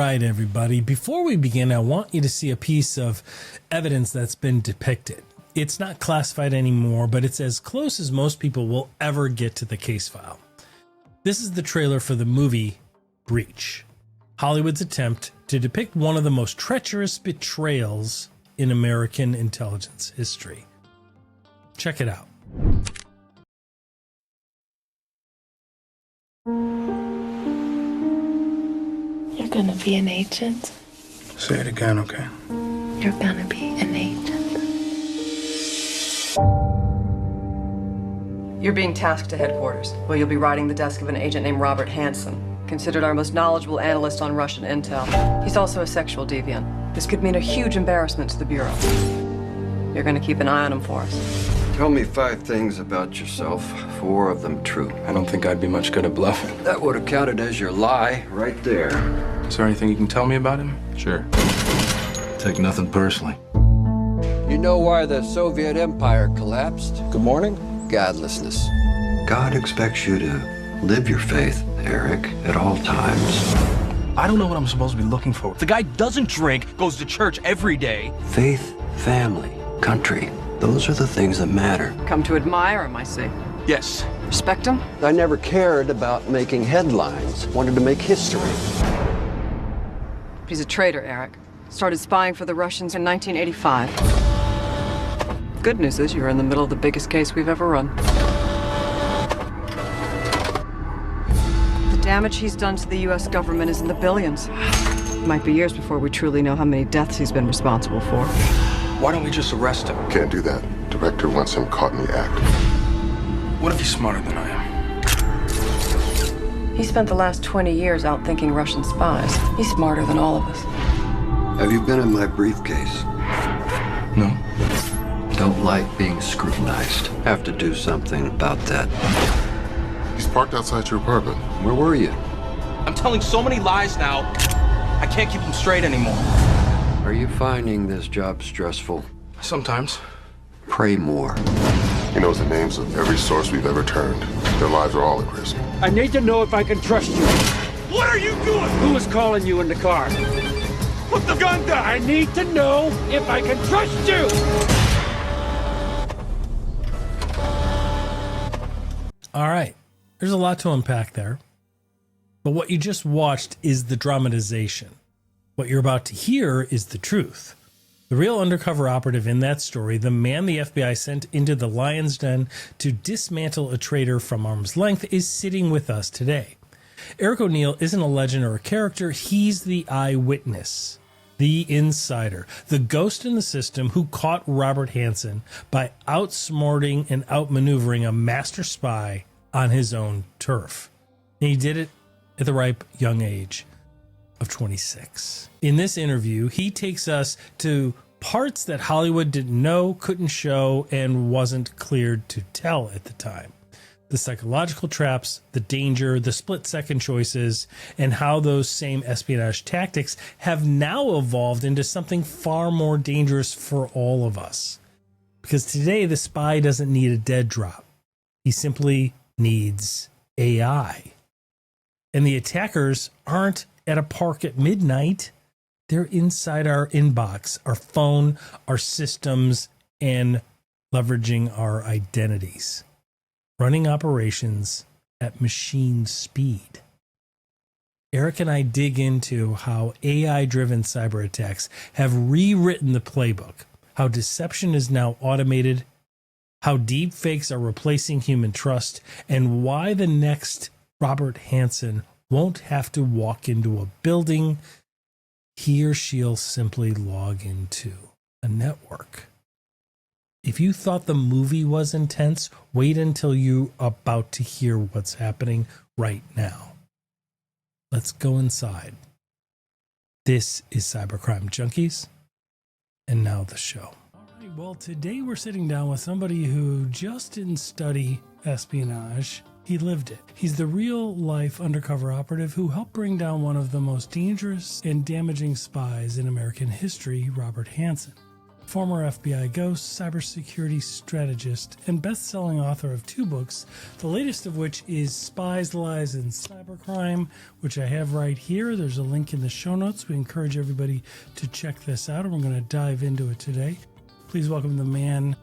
right, everybody. Before we begin, I want you to see a piece of evidence that's been depicted. It's not classified anymore, but it's as close as most people will ever get to the case file. This is the trailer for the movie Breach, Hollywood's attempt to depict one of the most treacherous betrayals in American intelligence history. Check it out. You're gonna be an agent? Say it again, okay? You're gonna be an agent. You're being tasked to headquarters, where you'll be riding the desk of an agent named Robert Hansen, considered our most knowledgeable analyst on Russian intel. He's also a sexual deviant. This could mean a huge embarrassment to the Bureau. You're gonna keep an eye on him for us. Tell me 5 things about yourself, 4 of them true. I don't think I'd be much good at bluffing. That would have counted as your lie right there. Is there anything you can tell me about him? Sure. Take nothing personally. You know why the Soviet Empire collapsed? Good morning. Godlessness. God expects you to live your faith, Eric, at all times. I don't know what I'm supposed to be looking for. The guy doesn't drink, goes to church every day. Faith, family, country. Those are the things that matter. Come to admire him, I see. Yes. Respect him? I never cared about making headlines. Wanted to make history. He's a traitor, Eric. Started spying for the Russians in 1985. Good news is you're in the middle of the biggest case we've ever run. The damage he's done to the U.S. government is in the billions. It might be years before we truly know how many deaths he's been responsible for. Why don't we just arrest him? Can't do that. Director wants him caught in the act. What if he's smarter than I am? He spent the last 20 years outthinking Russian spies. He's smarter than all of us. Have you been in my briefcase? No. Don't like being scrutinized. Have to do something about that. He's parked outside your apartment. Where were you? I'm telling so many lies now, I can't keep them straight anymore. Are you finding this job stressful? Sometimes. Pray more. He knows the names of every source we've ever turned. Their lives are all at risk. I need to know if I can trust you. What are you doing? Who is calling you in the car? Put the gun down! I need to know if I can trust you! All right. There's a lot to unpack there. But what you just watched is the dramatization. What you're about to hear is the truth. The real undercover operative in that story, the man the FBI sent into the lion's den to dismantle a traitor from arm's length, is sitting with us today. Eric O'Neill isn't a legend or a character. He's the eyewitness, the insider, the ghost in the system who caught Robert Hansen by outsmarting and outmaneuvering a master spy on his own turf. And he did it at the ripe young age of 26. In this interview, he takes us to parts that Hollywood didn't know, couldn't show, and wasn't cleared to tell at the time. The psychological traps, the danger, the split-second choices, and how those same espionage tactics have now evolved into something far more dangerous for all of us. Because today, the spy doesn't need a dead drop. He simply needs AI. And the attackers aren't at a park at midnight. They're inside our inbox, our phone, our systems, and leveraging our identities. Running operations at machine speed. Eric and I dig into how AI-driven cyber attacks have rewritten the playbook, how deception is now automated, how deepfakes are replacing human trust, and why the next Robert Hansen won't have to walk into a building. He or she'll simply log into a network. If you thought the movie was intense, wait until you're about to hear what's happening right now. Let's go inside. This is Cybercrime Junkies, and now the show. All right, well, today we're sitting down with somebody who just didn't study espionage. He lived it. He's the real-life undercover operative who helped bring down one of the most dangerous and damaging spies in American history, Robert Hansen. former FBI ghost, cybersecurity strategist, and best-selling author of 2 books, the latest of which is Spies, Lies, and Cybercrime, which I have right here. There's a link in the show notes. We encourage everybody to check this out, and we're going to dive into it today. Please welcome the man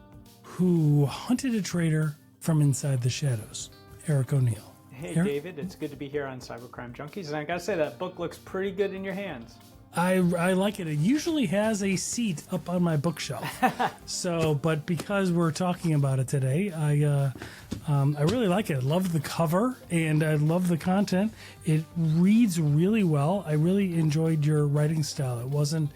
who hunted a traitor from inside the shadows, Eric O'Neill. Hey, Eric? David, it's good to be here on Cybercrime Junkies, and I gotta say, that book looks pretty good in your hands. I like it. It usually has a seat up on my bookshelf. But because we're talking about it today, I really like it. I love the cover and I love the content. It reads really well. I really enjoyed your writing style. It wasn't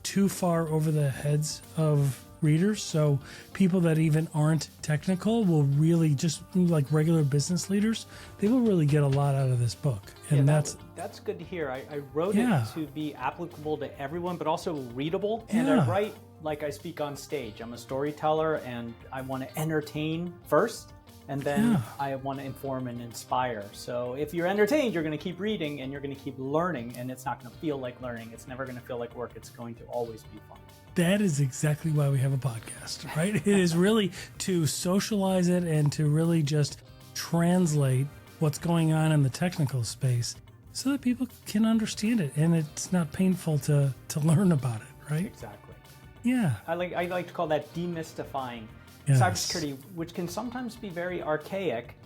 too far over the heads of readers, so people that even aren't technical will really, just like regular business leaders, they will really get a lot out of this book. And that's good to hear. I wrote it to be applicable to everyone, but also readable. And I write like I speak on stage. I'm a storyteller, and I want to entertain first, and then I want to inform and inspire. So if you're entertained, you're going to keep reading, and you're going to keep learning, and it's not going to feel like learning. It's never going to feel like work. It's going to always be fun. That is exactly why we have a podcast, right? It is really to socialize it and to really just translate what's going on in the technical space so that people can understand it and it's not painful to learn about it, right? Exactly. Yeah. I like to call that demystifying cybersecurity, which can sometimes be very archaic.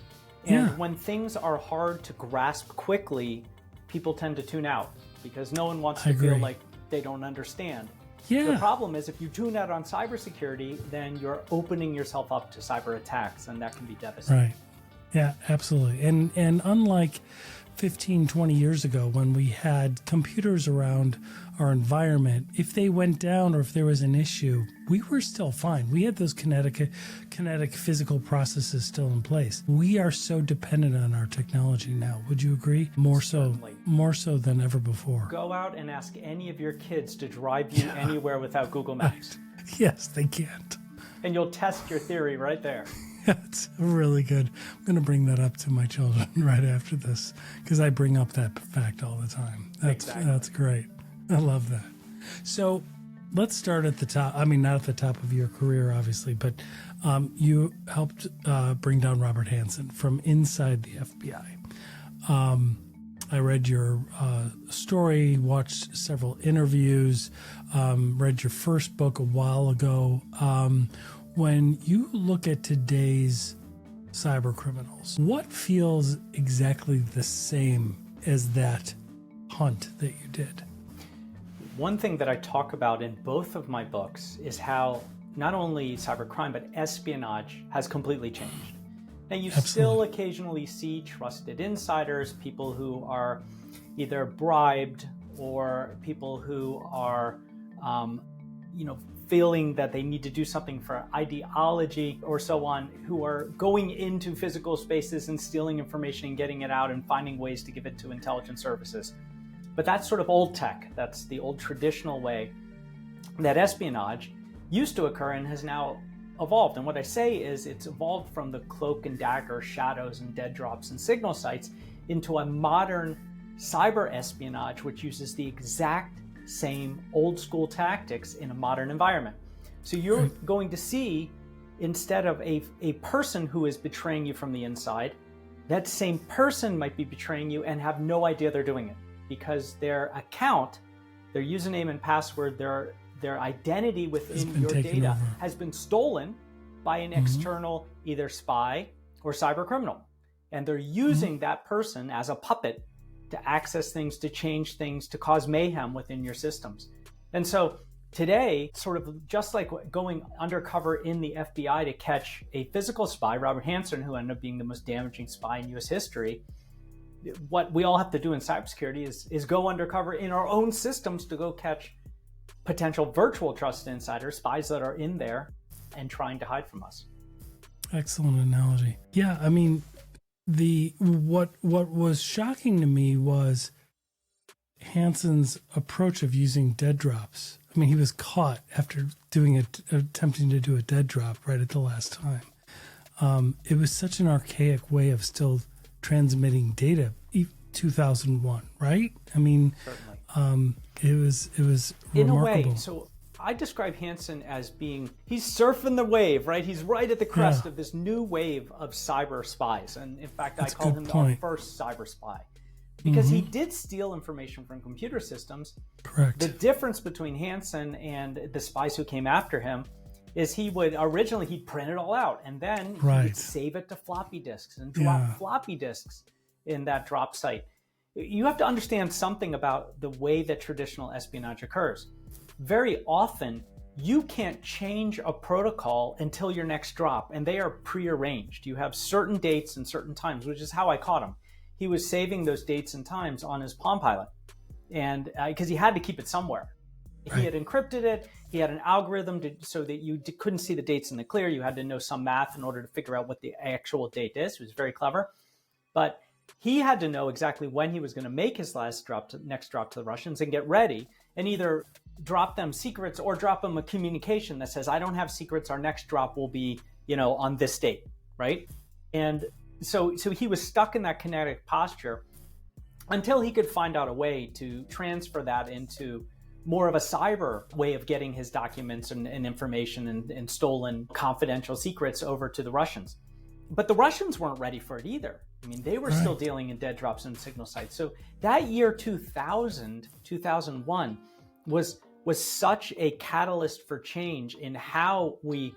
And when things are hard to grasp quickly, people tend to tune out because no one wants to feel like they don't understand. The problem is if you tune out on cybersecurity, then you're opening yourself up to cyber attacks, and that can be devastating. Right. Yeah, absolutely. And unlike 15, 20 years ago when we had computers around our environment, if they went down or if there was an issue, we were still fine. We had those kinetic physical processes still in place. We are so dependent on our technology now. Would you agree? More so than ever before. Go out and ask any of your kids to drive you anywhere without Google Maps. Yes, they can't. And you'll test your theory right there. That's really good. I'm going to bring that up to my children right after this because I bring up that fact all the time. That's great. I love that. So let's start at the top. I mean, not at the top of your career, obviously, but you helped bring down Robert Hansen from inside the FBI. I read your story, watched several interviews, read your first book a while ago. When you look at today's cybercriminals, what feels exactly the same as that hunt that you did? One thing that I talk about in both of my books is how not only cybercrime, but espionage has completely changed. Now, you still occasionally see trusted insiders, people who are either bribed or people who are, feeling that they need to do something for ideology or so on, who are going into physical spaces and stealing information and getting it out and finding ways to give it to intelligence services. But that's sort of old tech. That's the old traditional way that espionage used to occur and has now evolved. And what I say is it's evolved from the Cloak and Dagger, shadows and dead drops and signal sites into a modern cyber espionage, which uses the exact same old school tactics in a modern environment. So you're going to see, instead of a person who is betraying you from the inside, that same person might be betraying you and have no idea they're doing it because their account, their username and password, their identity within your data has been stolen by an external either spy or cyber criminal. And they're using that person as a puppet to access things, to change things, to cause mayhem within your systems. And so today, sort of just like going undercover in the FBI to catch a physical spy, Robert Hansen, who ended up being the most damaging spy in US history, what we all have to do in cybersecurity is go undercover in our own systems to go catch potential virtual trusted insiders, spies that are in there and trying to hide from us. Excellent analogy. Yeah, I mean, what was shocking to me was Hansen's approach of using dead drops. I mean, he was caught after attempting to do a dead drop right at the last time. It was such an archaic way of still transmitting data. 2001, right? I mean, it was in remarkable. a way. So I describe Hansen as he's surfing the wave, right? He's right at the crest of this new wave of cyber spies. And in fact, That's I call him our first cyber spy. Because he did steal information from computer systems. Correct. The difference between Hansen and the spies who came after him is he'd print it all out, and then he'd save it to floppy disks and drop floppy disks in that drop site. You have to understand something about the way that traditional espionage occurs. Very often, you can't change a protocol until your next drop, and they are prearranged. You have certain dates and certain times, which is how I caught him. He was saving those dates and times on his Palm Pilot, and because he had to keep it somewhere. He had encrypted it. He had an algorithm so that you couldn't see the dates in the clear. You had to know some math in order to figure out what the actual date is. It was very clever. But he had to know exactly when he was going to make his next drop to the Russians and get ready and either drop them secrets or drop them a communication that says, I don't have secrets. Our next drop will be, on this date, right? And so he was stuck in that kinetic posture until he could find out a way to transfer that into more of a cyber way of getting his documents and information and stolen confidential secrets over to the Russians. But the Russians weren't ready for it either. I mean, they were still dealing in dead drops and signal sites. So that year 2001 was such a catalyst for change in how we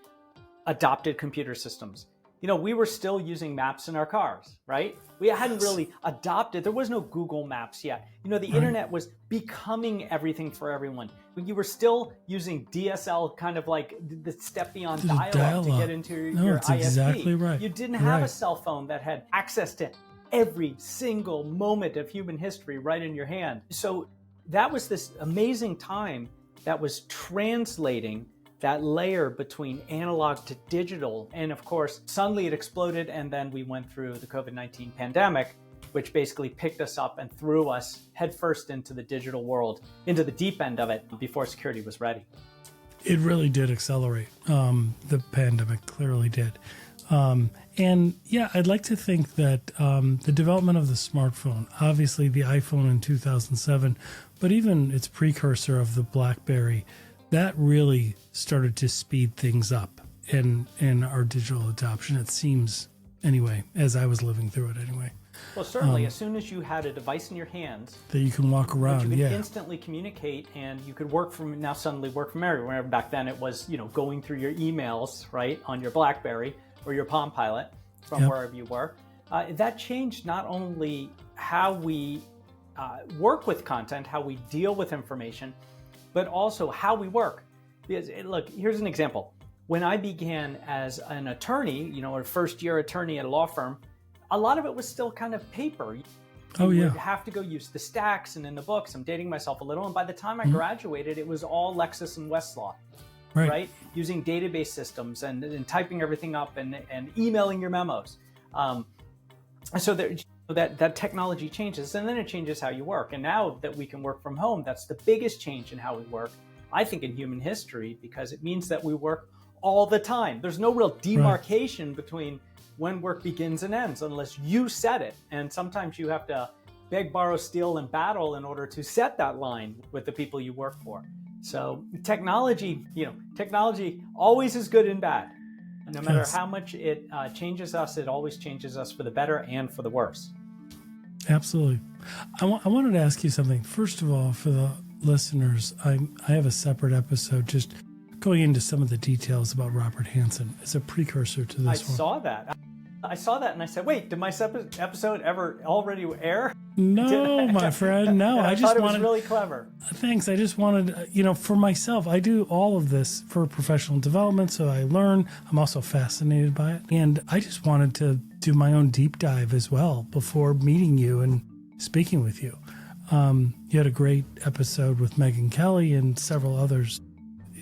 adopted computer systems. We were still using maps in our cars, right? We hadn't really adopted. There was no Google Maps yet. The internet was becoming everything for everyone. You were still using DSL, kind of like the step beyond dial-up to get into your ISP. Exactly right. You didn't have a cell phone that had access to every single moment of human history right in your hand. So that was this amazing time that was translating that layer between analog to digital. And of course, suddenly it exploded, and then we went through the COVID-19 pandemic, which basically picked us up and threw us headfirst into the digital world, into the deep end of it before security was ready. It really did accelerate. The pandemic clearly did. And yeah, I'd like to think that the development of the smartphone, obviously the iPhone in 2007, but even its precursor of the BlackBerry, that really started to speed things up in our digital adoption, it seems, anyway, as I was living through it anyway. Well, certainly, as soon as you had a device in your hands that you can walk around, you could instantly communicate, and you could suddenly work from everywhere. Back then it was, going through your emails, right, on your BlackBerry or your Palm Pilot from wherever you were. That changed not only how we work with content, how we deal with information, but also how we work. Because look, here's an example. When I began as an attorney, a first-year attorney at a law firm, a lot of it was still kind of paper. You would have to go use the stacks and in the books. I'm dating myself a little. And by the time I graduated, it was all Lexis and Westlaw, right? Using database systems and typing everything up and emailing your memos. So that technology changes, and then it changes how you work. And now that we can work from home, that's the biggest change in how we work, I think, in human history, because it means that we work all the time. There's no real demarcation between when work begins and ends unless you set it. And sometimes you have to beg, borrow, steal, and battle in order to set that line with the people you work for. So technology always is good and bad. No matter how much it changes us, it always changes us for the better and for the worse. Absolutely. I wanted to ask you something. First of all, for the listeners, I have a separate episode just going into some of the details about Robert Hansen as a precursor to this one. I saw that and I said, wait, did my episode ever already air? No, my friend, no. I just thought it wanted, was really clever. Thanks. I just wanted, for myself, I do all of this for professional development, so I learn. I'm also fascinated by it. And I just wanted to do my own deep dive as well before meeting you and speaking with you. You had a great episode with Megan Kelly and several others.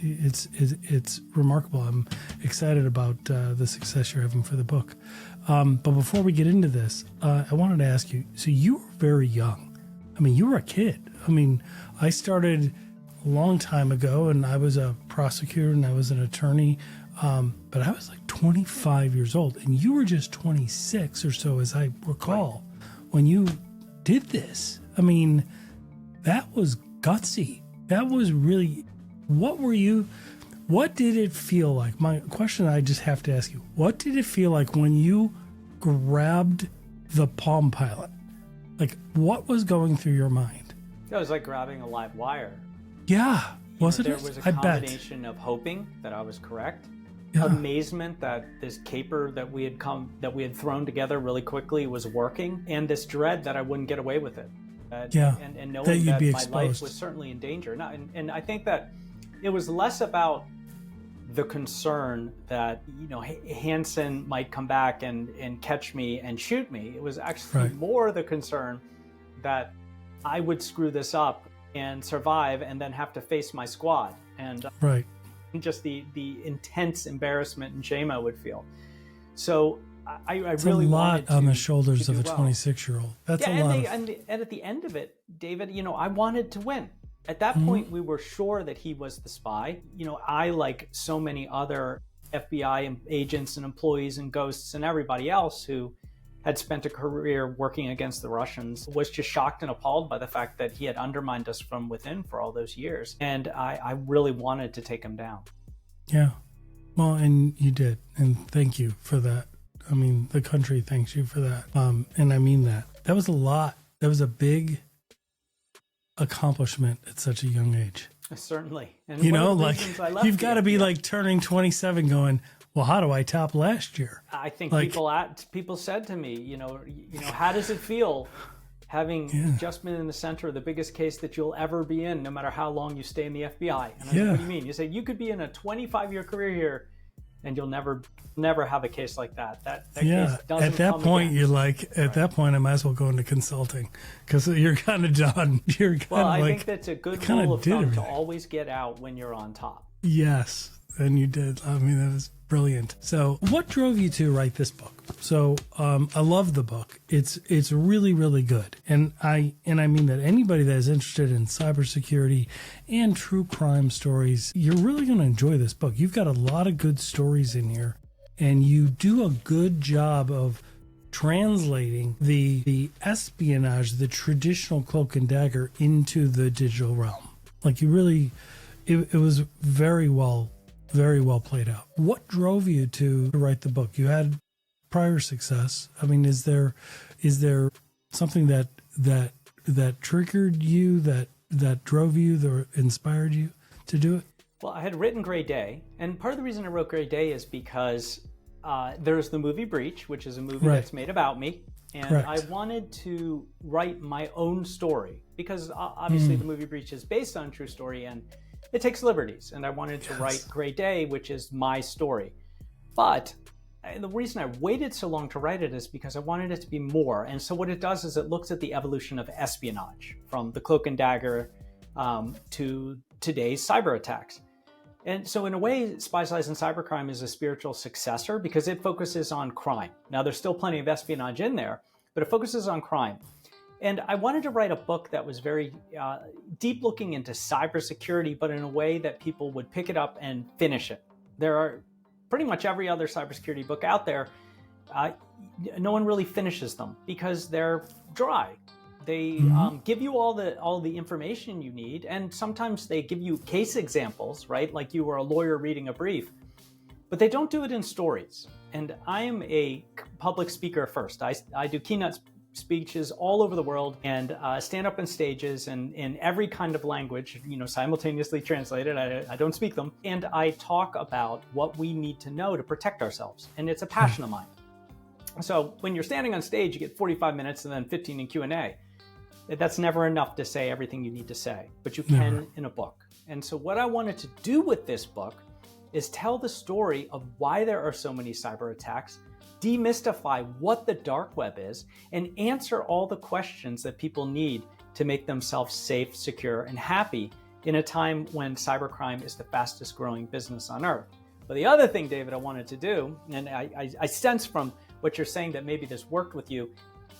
It's remarkable. I'm excited about the success you're having for the book. But before we get into this, I wanted to ask you, so you were very young. I mean, you were a kid. I mean, I started a long time ago, and I was a prosecutor and I was an attorney, but I was like 25 years old, and you were just 26 or so, as I recall, when you did this. I mean, that was gutsy. That was really What did it feel like? My question I just have to ask you, what did it feel like when you grabbed the Palm Pilot? Like, what was going through your mind? It was like grabbing a live wire. Yeah, wasn't it? There was a combination of hoping that I was correct, amazement that this caper that we had thrown together really quickly was working, and this dread that I wouldn't get away with it. And knowing that my life was certainly in danger. And I think that it was less about the concern that, Hansen might come back and catch me and shoot me. It was actually more the concern that I would screw this up and survive and then have to face my squad. And just the intense embarrassment and shame I would feel. So I really wanted to, on the shoulders of a 26-year-old. That's a lot. And at the end of it, David, I wanted to win. At that point, we were sure that he was the spy. I, like so many other FBI agents and employees and ghosts and everybody else who had spent a career working against the Russians, was just shocked and appalled by the fact that he had undermined us from within for all those years. And I really wanted to take him down. Yeah. Well, and you did. And thank you for that. I mean, the country thanks you for that. And I mean that. That was a lot. That was a big accomplishment at such a young age. Certainly. And you've got to be like turning 27 going, well, how do I top last year? I think people said to me, how does it feel having just been in the center of the biggest case that you'll ever be in, no matter how long you stay in the FBI? And I said, what do you mean? You say you could be in a 25-year career here and you'll never have a case like that. That case doesn't at that come point, again. you're like, at that point, I might as well go into consulting because you're kind of done. I think that's a good rule of thumb to always get out when you're on top. Yes, and you did. I mean, that was brilliant. So what drove you to write this book? So I love the book. It's really, really good. And I mean that anybody that is interested in cybersecurity and true crime stories, you're really going to enjoy this book. You've got a lot of good stories in here, and you do a good job of translating the espionage, the traditional Cloak and Dagger, into the digital realm. Like, you really, it was very well played out. What drove you to write the book? You had prior success. I mean, is there something that triggered you, that drove you, that inspired you to do it? Well, I had written Gray Day, and part of the reason I wrote Gray Day is because there's the movie Breach, which is a movie that's made about me, and I wanted to write my own story because obviously the movie Breach is based on a true story and it takes liberties, and I wanted to write Gray Day, which is my story. But the reason I waited so long to write it is because I wanted it to be more. And so what it does is it looks at the evolution of espionage from the Cloak and Dagger to today's cyber attacks. And so in a way, Spies, Lies, and Cybercrime is a spiritual successor because it focuses on crime. Now, there's still plenty of espionage in there, but it focuses on crime. And I wanted to write a book that was very deep looking into cybersecurity, but in a way that people would pick it up and finish it. There are pretty much every other cybersecurity book out there. No one really finishes them because they're dry. They give you all the information you need, and sometimes they give you case examples, right? Like you were a lawyer reading a brief, but they don't do it in stories. And I am a public speaker first. I do keynote speeches all over the world and stand up on stages and in every kind of language, simultaneously translated. I don't speak them. And I talk about what we need to know to protect ourselves. And it's a passion of mine. So when you're standing on stage, you get 45 minutes and then 15 in Q&A. That's never enough to say everything you need to say, but you can in a book. And so what I wanted to do with this book is tell the story of why there are so many cyber attacks, demystify what the dark web is, and answer all the questions that people need to make themselves safe, secure, and happy in a time when cybercrime is the fastest growing business on earth. But the other thing, David, I wanted to do, and I sense from what you're saying that maybe this worked with you,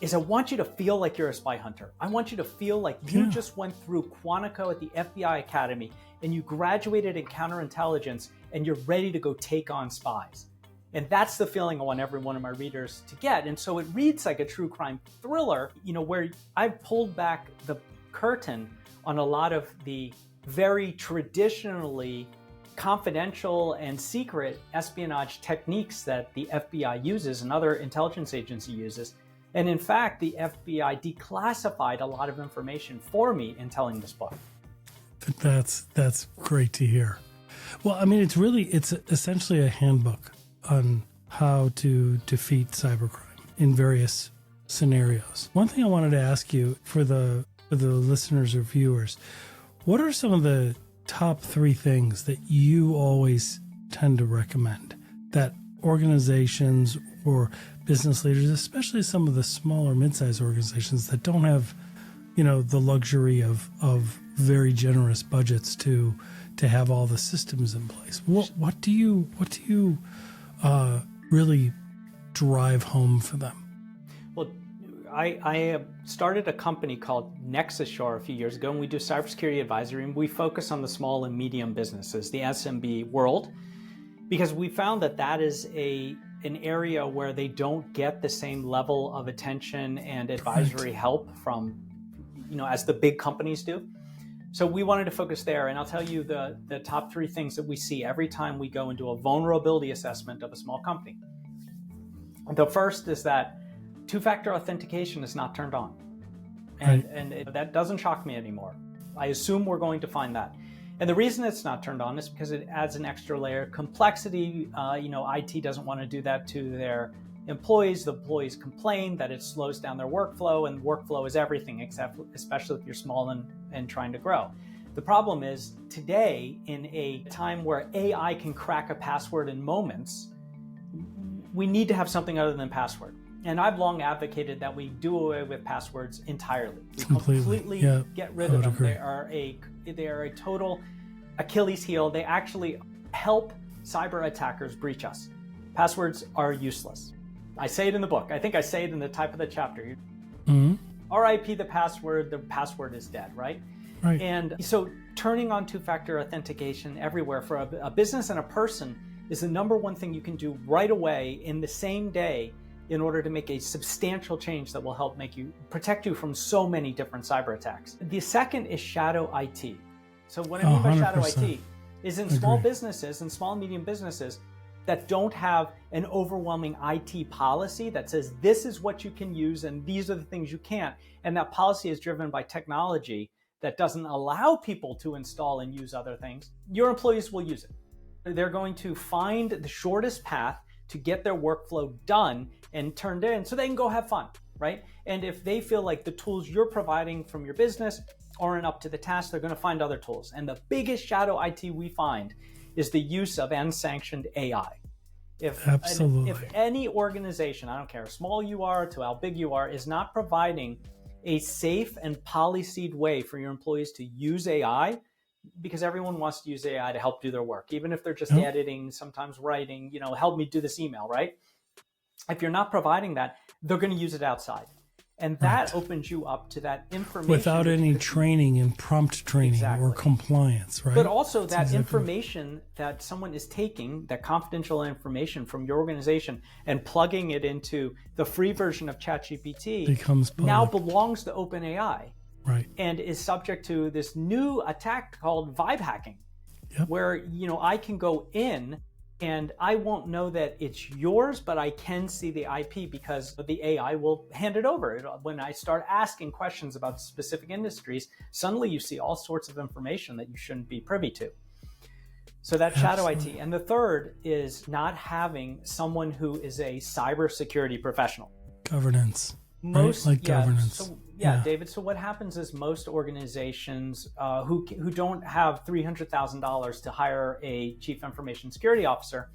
is I want you to feel like you're a spy hunter. I want you to feel like you just went through Quantico at the FBI Academy and you graduated in counterintelligence and you're ready to go take on spies. And that's the feeling I want every one of my readers to get. And so it reads like a true crime thriller, where I've pulled back the curtain on a lot of the very traditionally confidential and secret espionage techniques that the FBI uses and other intelligence agency uses. And in fact, the FBI declassified a lot of information for me in telling this book. That's great to hear. Well, I mean, it's essentially a handbook on how to defeat cybercrime in various scenarios. One thing I wanted to ask you for the listeners or viewers, what are some of the top 3 things that you always tend to recommend that organizations or business leaders, especially some of the smaller mid-sized organizations that don't have, the luxury of very generous budgets to have all the systems in place? What do you really drive home for them? Well, I started a company called NexusShore a few years ago, and we do cybersecurity advisory, and we focus on the small and medium businesses, the SMB world, because we found that is an area where they don't get the same level of attention and advisory help from, as the big companies do. So we wanted to focus there, and I'll tell you the top 3 things that we see every time we go into a vulnerability assessment of a small company. The first is that 2-factor authentication is not turned on. And that doesn't shock me anymore. I assume we're going to find that. And the reason it's not turned on is because it adds an extra layer of complexity. IT doesn't want to do that to their employees. The employees complain that it slows down their workflow, and workflow is everything, especially if you're small and trying to grow. The problem is today, in a time where AI can crack a password in moments, we need to have something other than password. And I've long advocated that we do away with passwords entirely. We completely get rid of them. Agree. They are a total Achilles heel. They actually help cyber attackers breach us. Passwords are useless. I say it in the book. I think I say it in the type of the chapter. Mm-hmm. RIP the password is dead, right? Right. And so turning on 2-factor authentication everywhere for a business and a person is the number one thing you can do right away in the same day in order to make a substantial change that will help protect you from so many different cyber attacks. The second is shadow IT. So what I mean by shadow IT is in small businesses and small and medium businesses that don't have an overwhelming IT policy that says this is what you can use and these are the things you can't. And that policy is driven by technology that doesn't allow people to install and use other things. Your employees will use it. They're going to find the shortest path to get their workflow done and turned in so they can go have fun, right? And if they feel like the tools you're providing from your business aren't up to the task, they're going to find other tools. And the biggest shadow IT we find is the use of unsanctioned AI. Absolutely. If any organization, I don't care how small you are to how big you are, is not providing a safe and policied way for your employees to use AI, because everyone wants to use AI to help do their work, even if they're just editing, sometimes writing, help me do this email, right? If you're not providing that, they're going to use it outside. And that opens you up to that information. Without any training and prompt training or compliance, right? But also that information that someone is taking, that confidential information from your organization and plugging it into the free version of ChatGPT now belongs to OpenAI. Right. And is subject to this new attack called vibe hacking, where, I can go in and I won't know that it's yours, but I can see the IP because the AI will hand it over. When I start asking questions about specific industries, suddenly you see all sorts of information that you shouldn't be privy to. So that's shadow IT. And the third is not having someone who is a cybersecurity professional. Governance. Governance. So, David. So what happens is most organizations who don't have $300,000 to hire a chief information security officer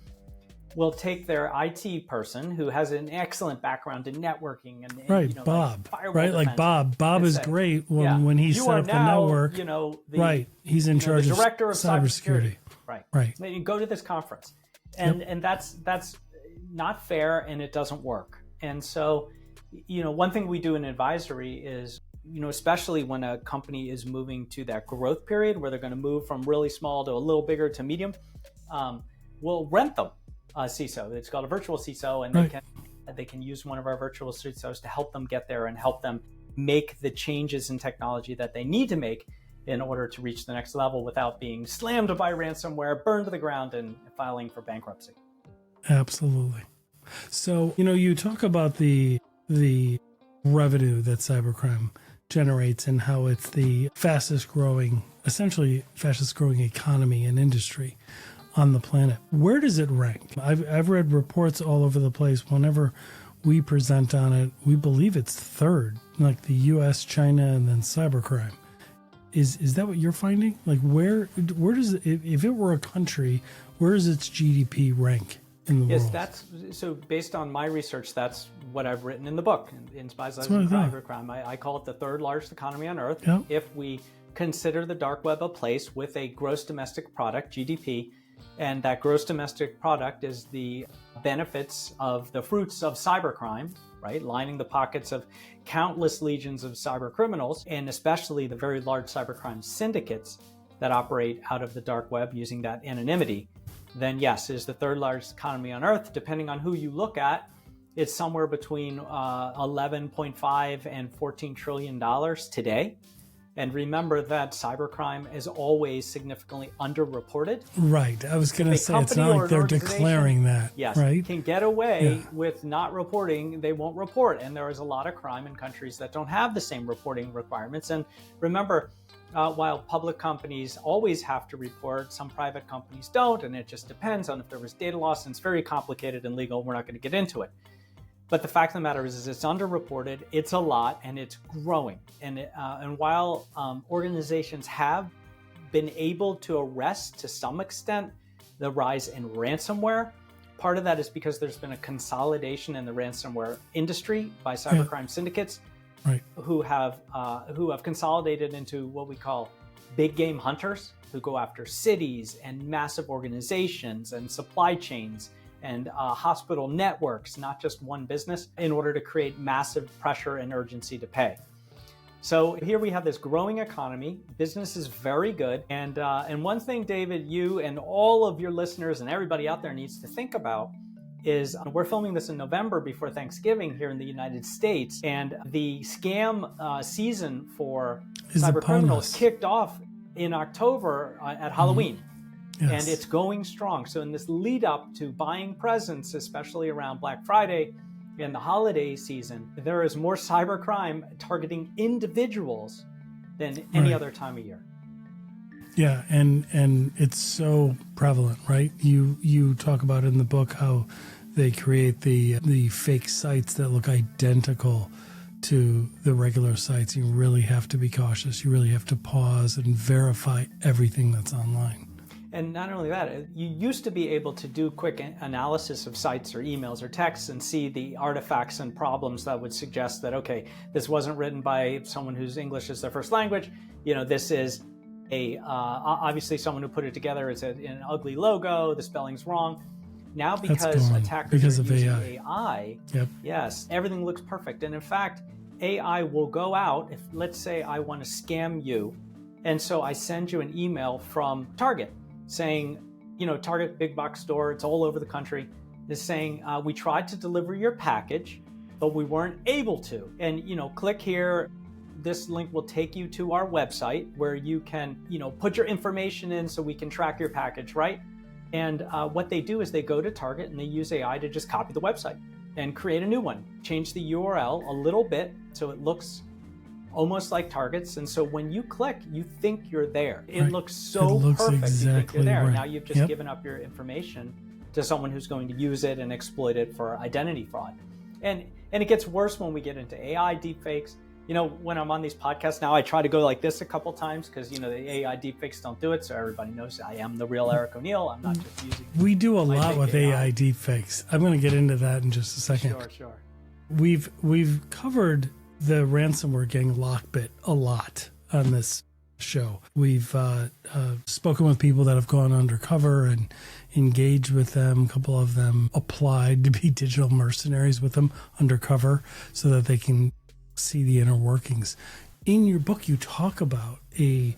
will take their IT person who has an excellent background in networking and Bob, defense, Bob is great when he set up the network. He's in charge of director of cybersecurity. Right. You go to this conference, and that's not fair, and it doesn't work. And so, one thing we do in advisory is, especially when a company is moving to that growth period where they're going to move from really small to a little bigger to medium, we'll rent them a CISO. It's called a virtual CISO, and they can use one of our virtual CISOs to help them get there and help them make the changes in technology that they need to make. in order to reach the next level without being slammed by ransomware, burned to the ground, and filing for bankruptcy. Absolutely. So, you talk about the revenue that cybercrime generates and how it's the fastest growing economy and industry on the planet. Where does it rank? I've read reports all over the place. Whenever we present on it, we believe it's third, like the US, China, and then cybercrime. Is that what you're finding? Like where does it, if it were a country, where does its GDP rank in the world? Yes, that's so based on my research, that's what I've written in the book, in Spies, Lies, and Cybercrime. I call it the third largest economy on Earth. Yep. If we consider the dark web a place with a gross domestic product, GDP, and that gross domestic product is the benefits of the fruits of cybercrime, right? Lining the pockets of countless legions of cybercriminals, and especially the very large cybercrime syndicates that operate out of the dark web using that anonymity, then yes, it is the third largest economy on Earth. Depending on who you look at, it's somewhere between 11.5 and $14 trillion today. And remember that cybercrime is always significantly underreported. Right. I was going to say, it's not like they're declaring that. Yes. Right. Can get away with not reporting, they won't report. And there is a lot of crime in countries that don't have the same reporting requirements. And remember, while public companies always have to report, some private companies don't. And it just depends on if there was data loss. And it's very complicated and legal. We're not going to get into it. But the fact of the matter is it's underreported, it's a lot, and it's growing. And while organizations have been able to arrest, to some extent, the rise in ransomware, part of that is because there's been a consolidation in the ransomware industry by cybercrime syndicates, right, who have consolidated into what we call big game hunters, who go after cities and massive organizations and supply chains and hospital networks, not just one business, in order to create massive pressure and urgency to pay. So here we have this growing economy. Business is very good. And one thing, David, you and all of your listeners and everybody out there needs to think about is we're filming this in November before Thanksgiving here in the United States. And the scam season for Cybercriminals kicked off in October at Halloween. Yes. And it's going strong. So in this lead up to buying presents, especially around Black Friday and the holiday season, there is more cybercrime targeting individuals than any other time of year. Yeah, and it's so prevalent, right? You talk about in the book how they create the fake sites that look identical to the regular sites. You really have to be cautious. You really have to pause and verify everything that's online. And not only that, you used to be able to do quick analysis of sites or emails or texts and see the artifacts and problems that would suggest that, okay, this wasn't written by someone whose English is their first language. This is obviously someone who put it together. It's an ugly logo, the spelling's wrong. Now because attackers are using AI, yes, everything looks perfect. And in fact, AI will go out, if let's say I want to scam you, and so I send you an email from Target, saying, Target big box store, it's all over the country, is saying, we tried to deliver your package, but we weren't able to. And, click here. This link will take you to our website where you can, put your information in so we can track your package, right? And what they do is they go to Target and they use AI to just copy the website and create a new one, change the URL a little bit so it looks almost like Target's, and so when you click, you think you're there. It looks so perfect. Exactly, you think you're there. right. Now you've just given up your information to someone who's going to use it and exploit it for identity fraud. And it gets worse when we get into AI deepfakes. When I'm on these podcasts now, I try to go like this a couple times because the AI deepfakes don't do it, so everybody knows I am the real Eric O'Neill. I'm not just using. We do a lot with AI deepfakes. I'm going to get into that in just a second. Sure. We've covered the ransomware gang Lockbit a lot on this show. We've spoken with people that have gone undercover and engaged with them. A couple of them applied to be digital mercenaries with them undercover so that they can see the inner workings. In your book, you talk about a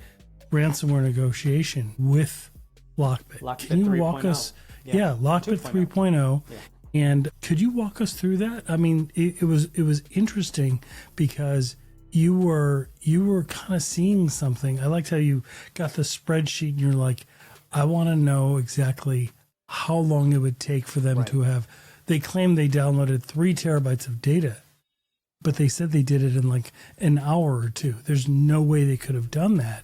ransomware negotiation with Lockbit. Can you walk us? Yeah, Lockbit 3.0. Yeah. And could you walk us through that? I mean, it was interesting because you were kind of seeing something. I liked how you got the spreadsheet and you're like, I want to know exactly how long it would take for them to have. They claimed they downloaded 3 terabytes of data, but they said they did it in like an hour or 2. There's no way they could have done that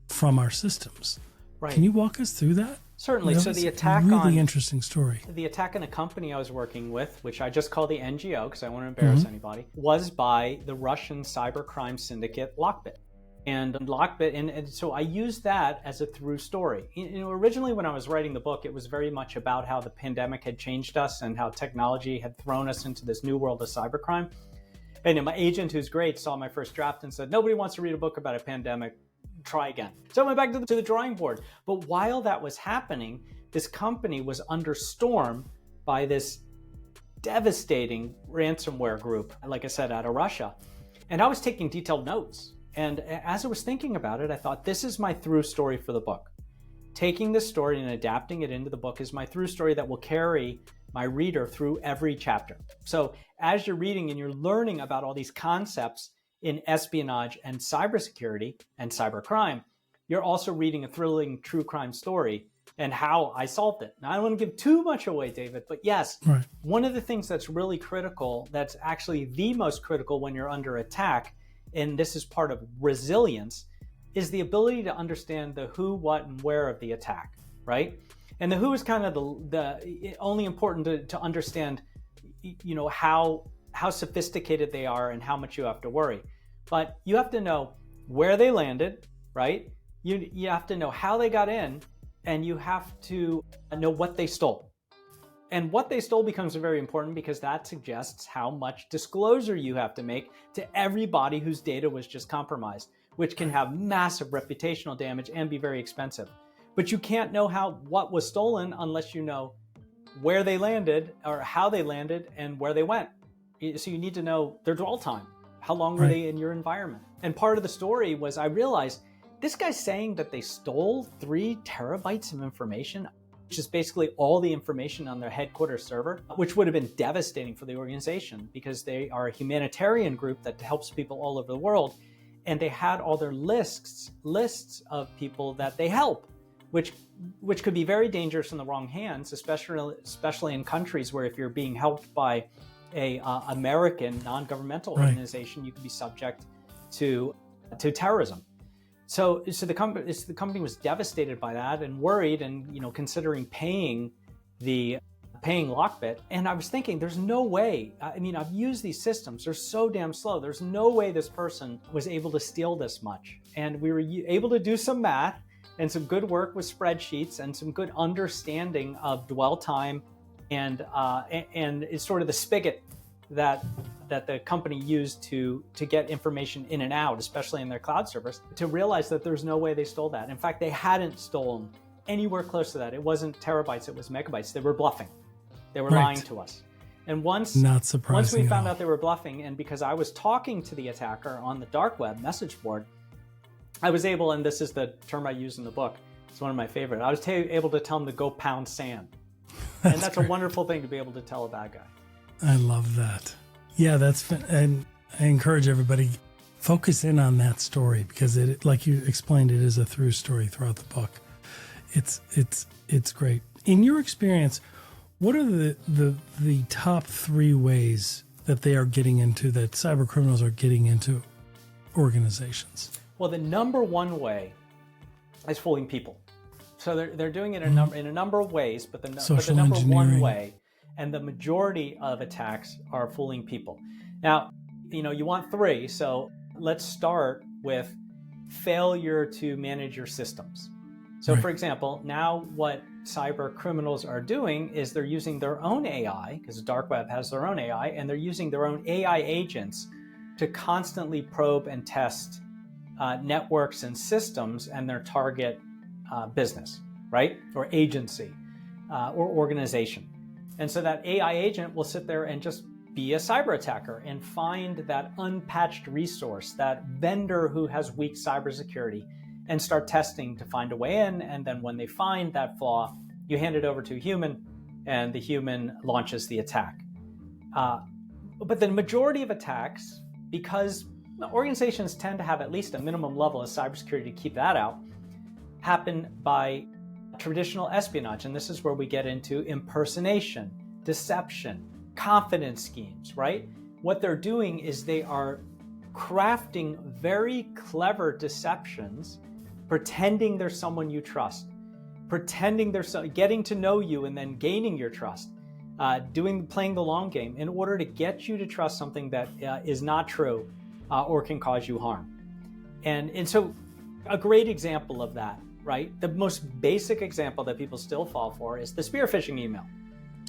from our systems. Right. Can you walk us through that? Certainly. That so was the attack a really on interesting story. the attack on a company I was working with, which I just call the NGO because I won't embarrass anybody, was by the Russian cybercrime syndicate Lockbit. And Lockbit, and so I used that as a through story. Originally when I was writing the book, it was very much about how the pandemic had changed us and how technology had thrown us into this new world of cybercrime. And my agent, who's great, saw my first draft and said, nobody wants to read a book about a pandemic. Try again. So I went back to the drawing board. But while that was happening, this company was under storm by this devastating ransomware group, like I said, out of Russia. And I was taking detailed notes. And as I was thinking about it, I thought, this is my through story for the book. Taking this story and adapting it into the book is my through story that will carry my reader through every chapter. So as you're reading and you're learning about all these concepts in espionage and cybersecurity and cybercrime, you're also reading a thrilling true crime story and how I solved it. Now, I don't want to give too much away, David, but yes, one of the things that's really critical, that's actually the most critical when you're under attack, and this is part of resilience, is the ability to understand the who, what, and where of the attack, right? And the who is kind of the only important to understand, how sophisticated they are and how much you have to worry. But you have to know where they landed, right? You have to know how they got in, and you have to know what they stole. And what they stole becomes very important because that suggests how much disclosure you have to make to everybody whose data was just compromised, which can have massive reputational damage and be very expensive. But you can't know what was stolen unless you know where they landed or how they landed and where they went. So you need to know their dwell time. How long were they in your environment? And part of the story was I realized this guy's saying that they stole 3 terabytes of information, which is basically all the information on their headquarters server, which would have been devastating for the organization because they are a humanitarian group that helps people all over the world. And they had all their lists of people that they help, which could be very dangerous in the wrong hands, especially in countries where if you're being helped by a American non-governmental organization, you could be subject to terrorism. So the company was devastated by that and worried, and considering paying Lockbit. And I was thinking, there's no way. I mean, I've used these systems; they're so damn slow. There's no way this person was able to steal this much. And we were able to do some math and some good work with spreadsheets and some good understanding of dwell time. And it's sort of the spigot that the company used to get information in and out, especially in their cloud servers, to realize that there's no way they stole that. In fact, they hadn't stolen anywhere close to that. It wasn't terabytes, it was megabytes. They were bluffing. They were lying to us. And once we found out they were bluffing, and because I was talking to the attacker on the dark web message board, I was able, and this is the term I use in the book, it's one of my favorite, I was able to tell them to go pound sand. And that's a wonderful thing to be able to tell a bad guy. I love that. Yeah, and I encourage everybody, focus in on that story because it, like you explained, it is a through story throughout the book. It's great. In your experience, what are the top 3 ways that they are getting into, that cyber criminals are getting into organizations? Well, the number one way is fooling people. So they're doing it in a number of ways, but the number one way, and the majority of attacks are fooling people. Now, you want 3, so let's start with failure to manage your systems. So for example, now what cyber criminals are doing is they're using their own AI, because the dark web has their own AI, and they're using their own AI agents to constantly probe and test networks and systems and their target business, right? Or agency or organization. And so that AI agent will sit there and just be a cyber attacker and find that unpatched resource, that vendor who has weak cybersecurity, and start testing to find a way in. And then when they find that flaw, you hand it over to a human, and the human launches the attack. But the majority of attacks, because organizations tend to have at least a minimum level of cybersecurity to keep that out, happen by traditional espionage. And this is where we get into impersonation, deception, confidence schemes, right? What they're doing is they are crafting very clever deceptions, pretending they're someone you trust, pretending they're getting to know you and then gaining your trust, playing the long game in order to get you to trust something that is not true or can cause you harm. And so a great example of that, right? The most basic example that people still fall for is the spear phishing email.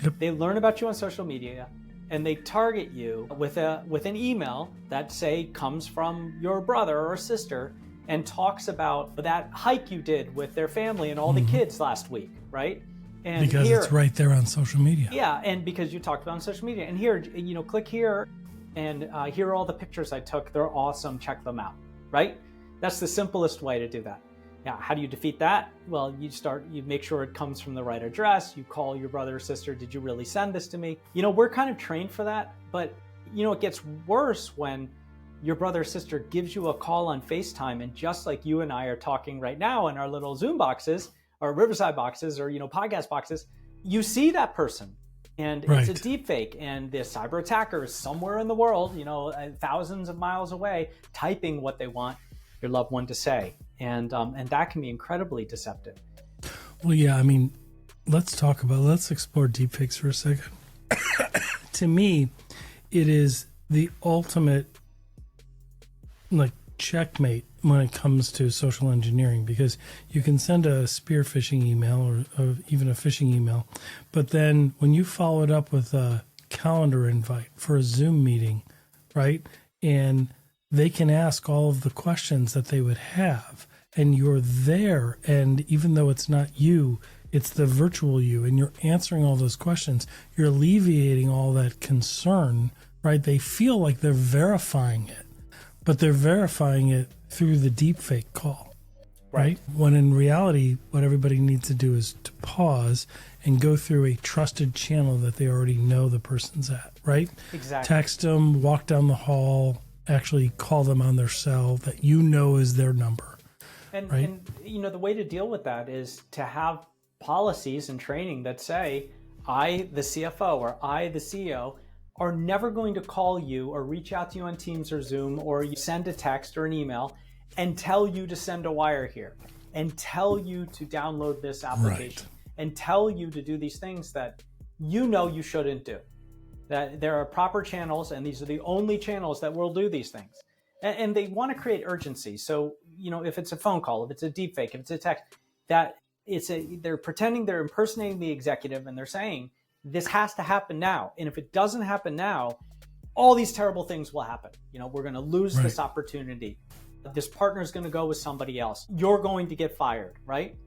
Yep. They learn about you on social media and they target you with an email that, say, comes from your brother or sister and talks about that hike you did with their family and all the kids last week, right? And because it's right there on social media. Yeah, and because you talked about it on social media. And here, click here, and here are all the pictures I took. They're awesome. Check them out, right? That's the simplest way to do that. Now, how do you defeat that? Well, you make sure it comes from the right address. You call your brother or sister. Did you really send this to me? We're kind of trained for that, but it gets worse when your brother or sister gives you a call on FaceTime, and just like you and I are talking right now in our little Zoom boxes or Riverside boxes or podcast boxes, you see that person, and right. It's a deepfake, and the cyber attacker is somewhere in the world, thousands of miles away, typing what they want your loved one to say, and that can be incredibly deceptive. Well, yeah, let's explore deepfakes for a second. To me, it is the ultimate checkmate when it comes to social engineering, because you can send a spear phishing email or even a phishing email, but then when you follow it up with a calendar invite for a Zoom meeting, right, and they can ask all of the questions that they would have, and you're there, and even though it's not you, it's the virtual you, and you're answering all those questions, you're alleviating all that concern, right? They feel like they're verifying it, but they're verifying it through the deepfake call, right? When in reality, what everybody needs to do is to pause and go through a trusted channel that they already know the person's at, right? Exactly. Text them, walk down the hall, actually call them on their cell that is their number. And, right? and the way to deal with that is to have policies and training that say, I, the CFO, or I, the CEO, are never going to call you or reach out to you on Teams or Zoom, or you send a text or an email and tell you to send a wire here and tell you to download this application, right, and tell you to do these things that you shouldn't do. That there are proper channels, and these are the only channels that will do these things. And they want to create urgency. So, if it's a phone call, if it's a deepfake, if it's a text, they're pretending they're impersonating the executive, and they're saying, this has to happen now. And if it doesn't happen now, all these terrible things will happen. We're going to lose right. this opportunity. This partner is going to go with somebody else. You're going to get fired, right?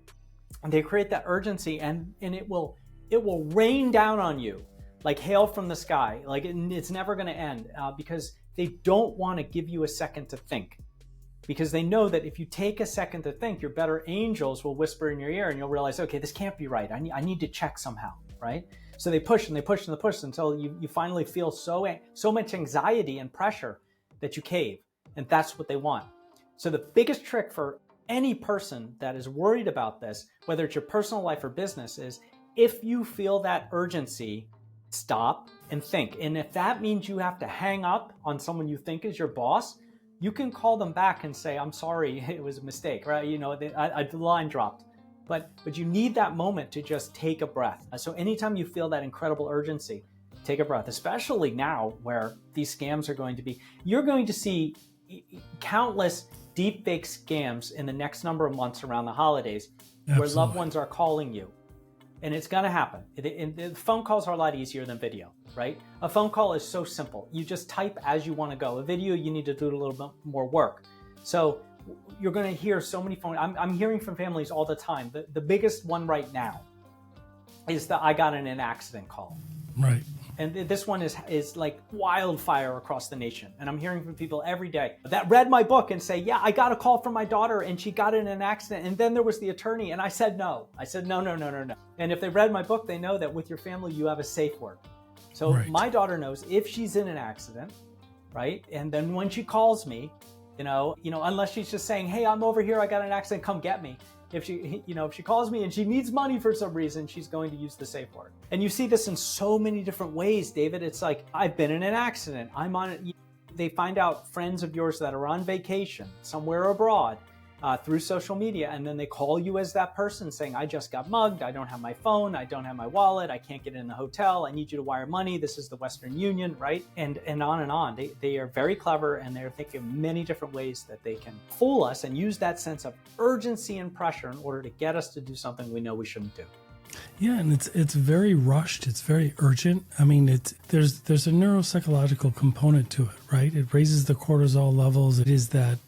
And they create that urgency, and it will rain down on you like hail from the sky. Like it's never going to end because they don't want to give you a second to think. Because they know that if you take a second to think, your better angels will whisper in your ear, and you'll realize, okay, this can't be right. I need to check somehow, right? So they push and they push and they push until you finally feel so much anxiety and pressure that you cave. And that's what they want. So the biggest trick for any person that is worried about this, whether it's your personal life or business, is if you feel that urgency, stop and think. And if that means you have to hang up on someone you think is your boss, you can call them back and say, I'm sorry, it was a mistake, right? The line dropped. But you need that moment to just take a breath. So anytime you feel that incredible urgency, take a breath, especially now where these scams are you're going to see countless deepfake scams in the next number of months around the holidays. Absolutely. Where loved ones are calling you. And it's going to happen. The phone calls are a lot easier than video, right? A phone call is so simple. You just type as you want to go. A video, you need to do a little bit more work. So you're going to hear so many phone. I'm hearing from families all the time. The biggest one right now is the I got in an accident call. Right. And this one is like wildfire across the nation. And I'm hearing from people every day that read my book and say, yeah, I got a call from my daughter and she got in an accident. And then there was the attorney and I said no. I said, no. And if they read my book, they know that with your family, you have a safe word. So right. My daughter knows if she's in an accident, right? And then when she calls me, unless she's just saying, hey, I'm over here, I got an accident, come get me. If she calls me and she needs money for some reason, she's going to use the safe word. And you see this in so many different ways, David. It's like, I've been in an accident. They find out friends of yours that are on vacation somewhere abroad through social media, and then they call you as that person saying, I just got mugged, I don't have my phone, I don't have my wallet, I can't get in the hotel, I need you to wire money, this is the Western Union, right? And on and on. They are very clever, and they're thinking of many different ways that they can fool us and use that sense of urgency and pressure in order to get us to do something we know we shouldn't do. Yeah, and it's very rushed. It's very urgent. I mean, there's a neuropsychological component to it, right? It raises the cortisol levels. It is that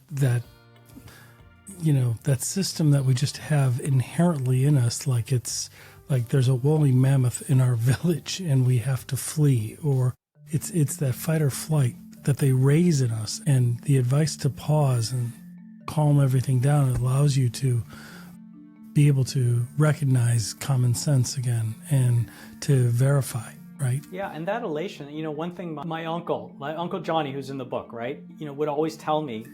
system that we just have inherently in us, like it's like there's a woolly mammoth in our village and we have to flee, or it's that fight or flight that they raise in us. And the advice to pause and calm everything down allows you to be able to recognize common sense again and to verify, right? Yeah, and that elation, one thing my uncle Johnny, who's in the book, right, would always tell me,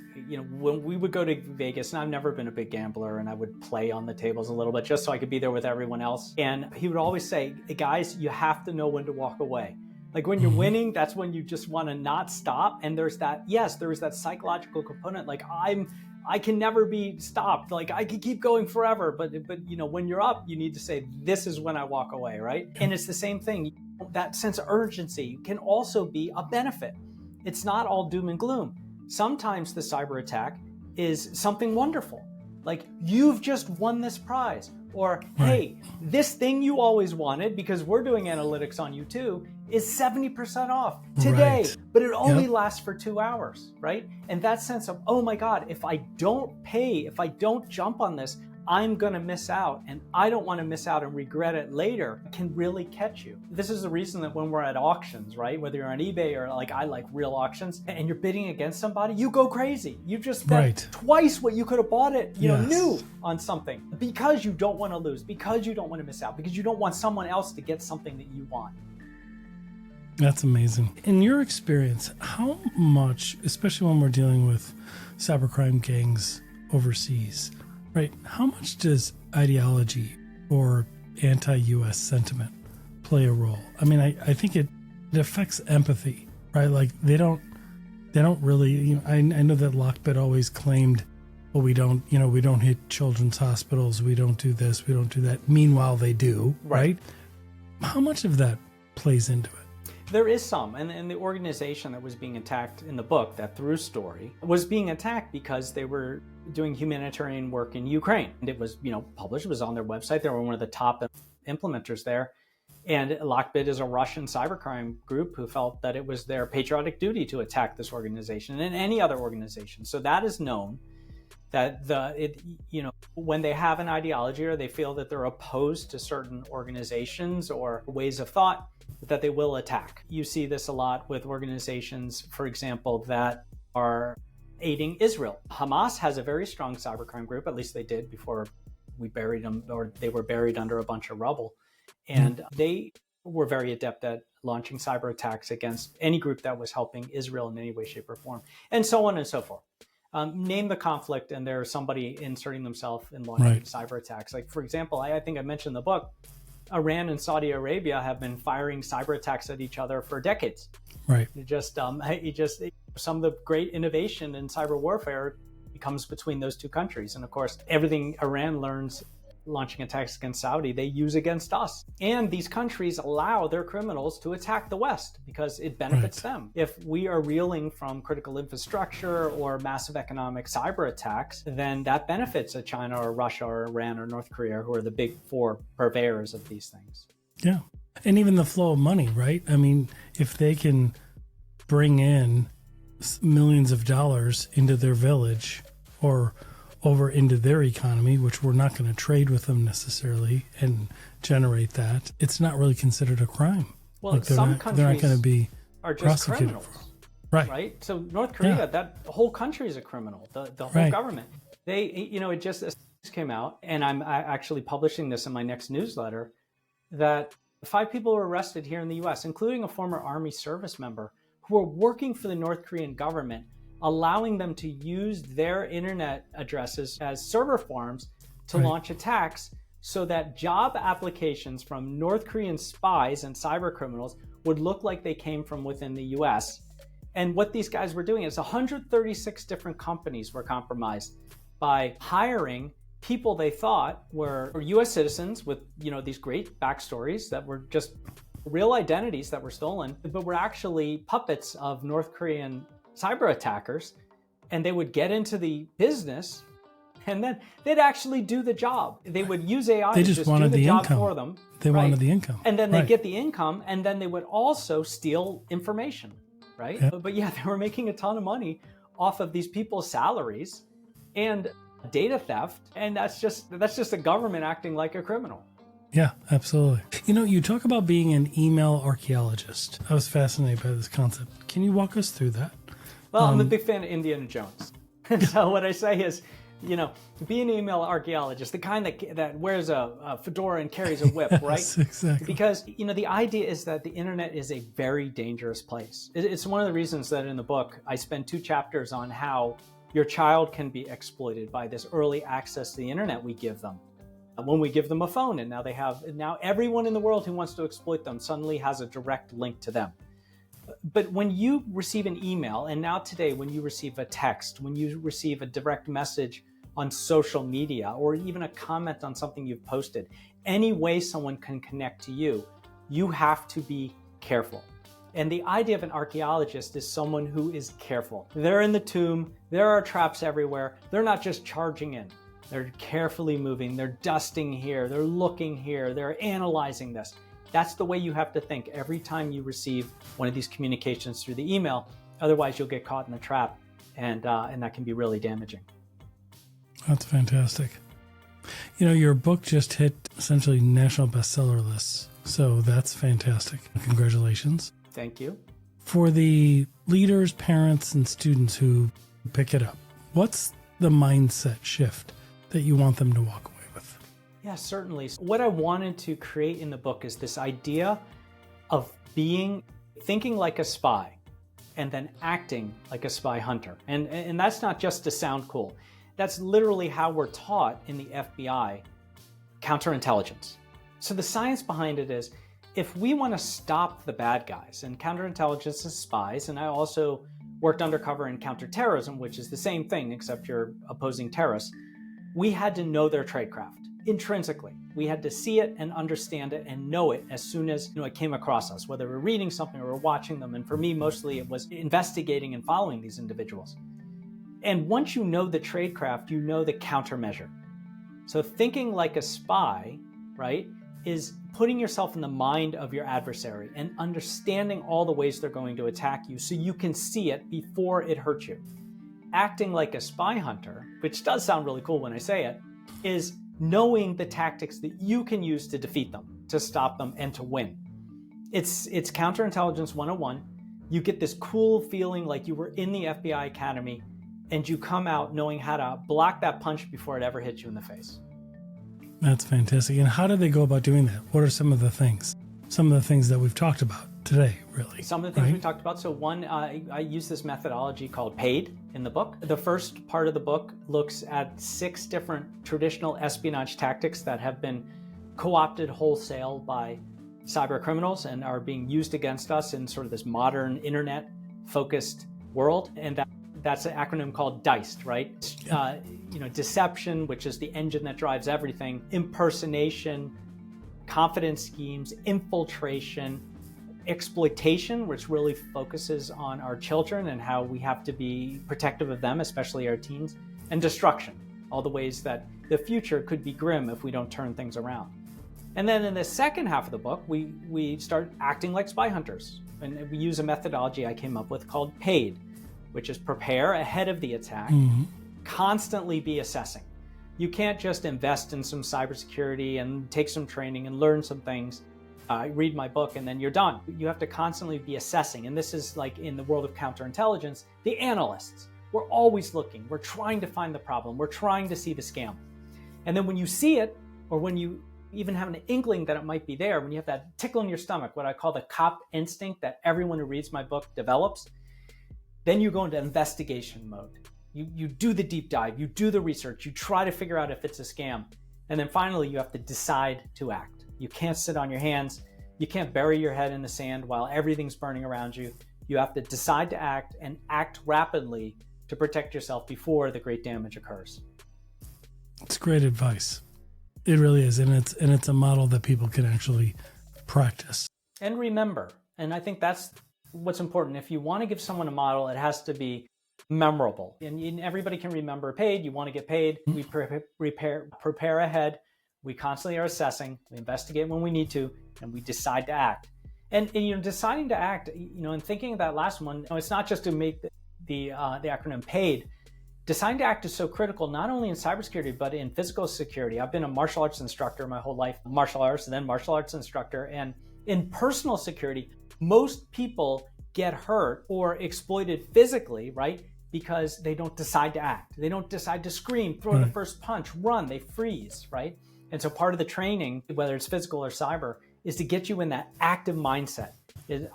when we would go to Vegas, and I've never been a big gambler, and I would play on the tables a little bit just so I could be there with everyone else. And he would always say, guys, you have to know when to walk away. Like when you're winning, that's when you just want to not stop. And there's that psychological component. Like I can never be stopped. Like I can keep going forever, but when you're up, you need to say, this is when I walk away, right? And it's the same thing. That sense of urgency can also be a benefit. It's not all doom and gloom. Sometimes the cyber attack is something wonderful. Like you've just won this prize, or hey, this thing you always wanted, because we're doing analytics on you too, is 70% off today, but it only lasts for 2 hours, right? And that sense of, oh my God, if I don't pay, if I don't jump on this, I'm gonna miss out, and I don't wanna miss out and regret it later, can really catch you. This is the reason that when we're at auctions, right? Whether you're on eBay or I like real auctions, and you're bidding against somebody, you go crazy. You just spent twice what you could have bought it, new on something, because you don't wanna lose, because you don't wanna miss out, because you don't want someone else to get something that you want. That's amazing. In your experience, how much, especially when we're dealing with cybercrime gangs overseas, right? How much does ideology or anti-US sentiment play a role? I mean, I think it affects empathy, right? Like they don't really, I know that Lockbit always claimed, well, we don't hit children's hospitals, we don't do this, we don't do that. Meanwhile, they do, right? How much of that plays into it? There is some, and the organization that was being attacked in the book, that Through story, was being attacked because they were doing humanitarian work in Ukraine. And it was, published, it was on their website. They were one of the top implementers there. And Lockbit is a Russian cybercrime group who felt that it was their patriotic duty to attack this organization and any other organization. So that is known, that when they have an ideology or they feel that they're opposed to certain organizations or ways of thought, that they will attack. You see this a lot with organizations, for example, that are aiding Israel. Hamas has a very strong cybercrime group, at least they did before we buried them, or they were buried under a bunch of rubble. And they were very adept at launching cyber attacks against any group that was helping Israel in any way, shape, or form, and so on and so forth. Name the conflict, and there's somebody inserting themselves in launching cyber attacks. Like, for example, I think I mentioned in the book, Iran and Saudi Arabia have been firing cyber attacks at each other for decades. Right. Some of the great innovation in cyber warfare comes between those two countries. And of course, everything Iran learns launching attacks against Saudi, they use against us. And these countries allow their criminals to attack the West because it benefits them. If we are reeling from critical infrastructure or massive economic cyber attacks, then that benefits a China or Russia or Iran or North Korea, who are the big four purveyors of these things. Yeah. And even the flow of money, right? I mean, if they can bring in millions of dollars into their village or over into their economy, which we're not going to trade with them necessarily, and generate that, it's not really considered a crime. Well, like some countries they're not going to be are just prosecuted criminals, for. Right. So North Korea, that whole country is a criminal. The whole government. They, it just came out, and I'm actually publishing this in my next newsletter, that 5 people were arrested here in the U.S., including a former Army service member who are working for the North Korean government, allowing them to use their internet addresses as server farms to launch attacks so that job applications from North Korean spies and cybercriminals would look like they came from within the US. And what these guys were doing is 136 different companies were compromised by hiring people they thought were US citizens with, these great backstories that were just real identities that were stolen, but were actually puppets of North Korean cyber attackers. And they would get into the business and then they'd actually do the job. They would use AI to just do the job for them. They wanted the income. And then they'd get the income, and then they would also steal information, right? Yeah. But yeah, they were making a ton of money off of these people's salaries and data theft. And that's just the government acting like a criminal. Yeah, absolutely. You talk about being an email archaeologist. I was fascinated by this concept. Can you walk us through that? Well, I'm a big fan of Indiana Jones. So what I say is, be an email archaeologist, the kind that wears a fedora and carries a whip, right? Yes, exactly. Because, the idea is that the internet is a very dangerous place. It's one of the reasons that in the book, I spend 2 chapters on how your child can be exploited by this early access to the internet we give them. When we give them a phone, and now everyone in the world who wants to exploit them suddenly has a direct link to them. But when you receive an email, and now today when you receive a text, when you receive a direct message on social media, or even a comment on something you've posted, any way someone can connect to you, you have to be careful. And the idea of an archaeologist is someone who is careful. They're in the tomb, there are traps everywhere, they're not just charging in. They're carefully moving, they're dusting here, they're looking here, they're analyzing this. That's the way you have to think every time you receive one of these communications through the email. Otherwise, you'll get caught in the trap, and that can be really damaging. That's fantastic. Your book just hit essentially national bestseller lists, so that's fantastic. Congratulations. Thank you. For the leaders, parents, and students who pick it up, what's the mindset shift that you want them to walk away with? Yeah, certainly. What I wanted to create in the book is this idea of thinking like a spy and then acting like a spy hunter. And that's not just to sound cool. That's literally how we're taught in the FBI counterintelligence. So the science behind it is, if we want to stop the bad guys, and counterintelligence is spies, and I also worked undercover in counterterrorism, which is the same thing, except you're opposing terrorists, we had to know their tradecraft intrinsically. We had to see it and understand it and know it as soon as it came across us, whether we're reading something or we're watching them. And for me, mostly it was investigating and following these individuals. And once you know the tradecraft, you know the countermeasure. So thinking like a spy, right, is putting yourself in the mind of your adversary and understanding all the ways they're going to attack you so you can see it before it hurts you. Acting like a spy hunter, which does sound really cool when I say it, is knowing the tactics that you can use to defeat them, to stop them, and to win. It's counterintelligence 101. You get this cool feeling like you were in the FBI Academy, and you come out knowing how to block that punch before it ever hits you in the face. That's fantastic. And how do they go about doing that? What are some of the things that we've talked about today, really? Some of the things we talked about. So one, I use this methodology called PAID in the book. The first part of the book looks at 6 different traditional espionage tactics that have been co-opted wholesale by cybercriminals and are being used against us in sort of this modern internet-focused world. And that's an acronym called DICE, right? Deception, which is the engine that drives everything, impersonation, confidence schemes, infiltration, exploitation, which really focuses on our children and how we have to be protective of them, especially our teens, and destruction, all the ways that the future could be grim if we don't turn things around. And then in the second half of the book, we start acting like spy hunters. And we use a methodology I came up with called PAID, which is prepare ahead of the attack, constantly be assessing. You can't just invest in some cybersecurity and take some training and learn some things, read my book, and then you're done. You have to constantly be assessing. And this is like in the world of counterintelligence, the analysts. We're always looking. We're trying to find the problem. We're trying to see the scam. And then when you see it, or when you even have an inkling that it might be there, when you have that tickle in your stomach, what I call the cop instinct that everyone who reads my book develops, then you go into investigation mode. You do the deep dive, you do the research, you try to figure out if it's a scam. And then finally, you have to decide to act. You can't sit on your hands. You can't bury your head in the sand while everything's burning around you. You have to decide to act and act rapidly to protect yourself before the great damage occurs. It's great advice. It really is. And it's a model that people can actually practice. And remember, and I think that's what's important. If you want to give someone a model, it has to be memorable. And everybody can remember paid. You want to get paid. We prepare ahead. We constantly are assessing. We investigate when we need to, and we decide to act. And deciding to act, and thinking of that last one, it's not just to make the acronym PAID. Deciding to act is so critical, not only in cybersecurity, but in physical security. I've been a martial arts instructor my whole life, martial arts and then martial arts instructor. And in personal security, most people get hurt or exploited physically, right? Because they don't decide to act. They don't decide to scream, throw the first punch, run, they freeze, right? And so part of the training, whether it's physical or cyber, is to get you in that active mindset.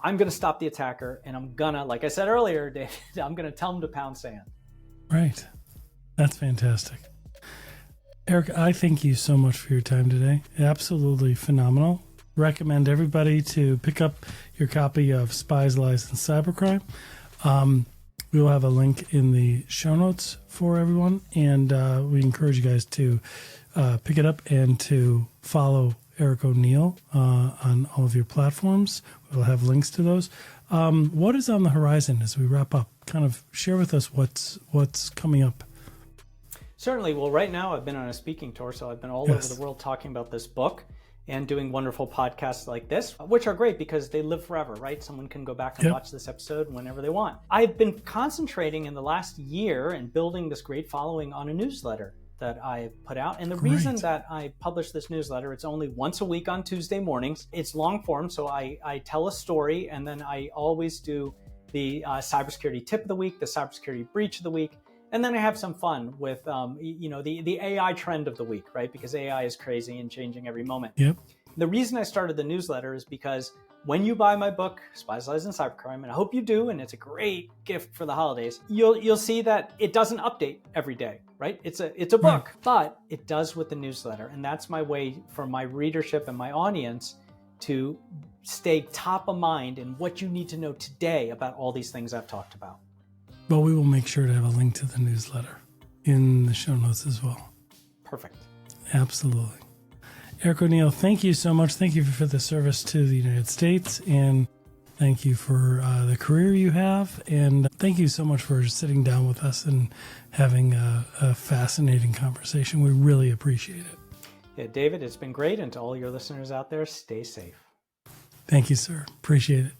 I'm going to stop the attacker, and I'm going to, like I said earlier, David, I'm going to tell them to pound sand. Right. That's fantastic. Eric, I thank you so much for your time today. Absolutely phenomenal. Recommend everybody to pick up your copy of Spies, Lies, and Cybercrime. We will have a link in the show notes for everyone, and we encourage you guys to pick it up and to follow Eric O'Neill on all of your platforms. We'll have links to those. What is on the horizon as we wrap up? Kind of share with us what's coming up. Certainly. Well, right now I've been on a speaking tour, so I've been all over the world talking about this book and doing wonderful podcasts like this, which are great because they live forever, right? Someone can go back and watch this episode whenever they want. I've been concentrating in the last year and building this great following on a newsletter that I put out. And the reason that I publish this newsletter, it's only once a week on Tuesday mornings. It's long form, so I tell a story, and then I always do the cybersecurity tip of the week, the cybersecurity breach of the week, and then I have some fun with the AI trend of the week, right? Because AI is crazy and changing every moment. Yep. The reason I started the newsletter is because when you buy my book, Spies, Lies, and Cybercrime, and I hope you do, and it's a great gift for the holidays, you'll see that it doesn't update every day, right? It's a book, but it does with the newsletter. And that's my way for my readership and my audience to stay top of mind in what you need to know today about all these things I've talked about. Well, we will make sure to have a link to the newsletter in the show notes as well. Perfect. Absolutely. Eric O'Neill, thank you so much. Thank you for the service to the United States, and thank you for the career you have. And thank you so much for sitting down with us and having a fascinating conversation. We really appreciate it. Yeah, David, it's been great. And to all your listeners out there, stay safe. Thank you, sir. Appreciate it.